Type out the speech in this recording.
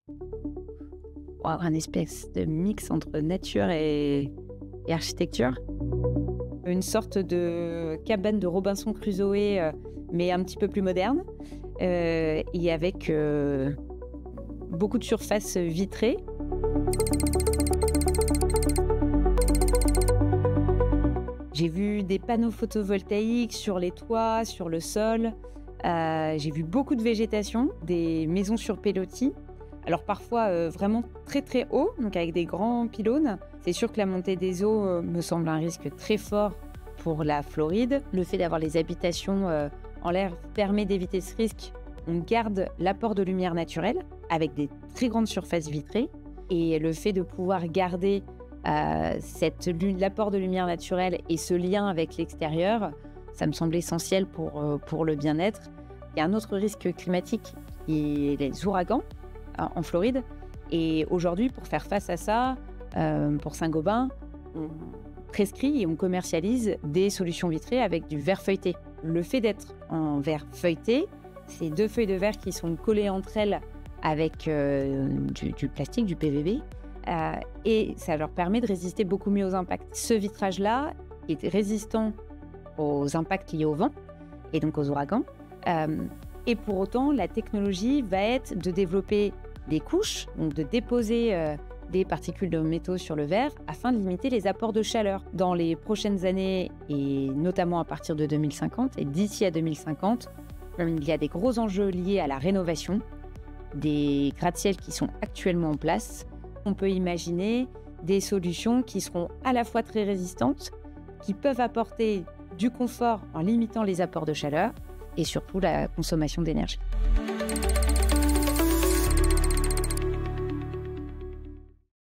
Waouh, un espèce de mix entre nature et architecture. Une sorte de cabane de Robinson Crusoe, mais un petit peu plus moderne, et avec beaucoup de surfaces vitrées. J'ai vu des panneaux photovoltaïques sur les toits, sur le sol. J'ai vu beaucoup de végétation, des maisons sur pilotis. Alors parfois vraiment très très haut, donc avec des grands pylônes. C'est sûr que la montée des eaux me semble un risque très fort pour la Floride. Le fait d'avoir les habitations en l'air permet d'éviter ce risque. On garde l'apport de lumière naturelle avec des très grandes surfaces vitrées. Et le fait de pouvoir garder l'apport de lumière naturelle et ce lien avec l'extérieur, ça me semble essentiel pour le bien-être. Il y a un autre risque climatique qui est les ouragans en Floride. Et aujourd'hui, pour faire face à ça, pour Saint-Gobain, on prescrit et on commercialise des solutions vitrées avec du verre feuilleté. Le fait d'être en verre feuilleté, c'est 2 feuilles de verre qui sont collées entre elles avec du plastique, du PVB, et ça leur permet de résister beaucoup mieux aux impacts. Ce vitrage-là est résistant aux impacts liés au vent et donc aux ouragans. Et pour autant, la technologie va être de développer des couches, donc de déposer des particules de métaux sur le verre afin de limiter les apports de chaleur. Dans les prochaines années, et notamment à partir de 2050, et d'ici à 2050, il y a des gros enjeux liés à la rénovation des gratte-ciels qui sont actuellement en place. On peut imaginer des solutions qui seront à la fois très résistantes, qui peuvent apporter du confort en limitant les apports de chaleur et surtout la consommation d'énergie.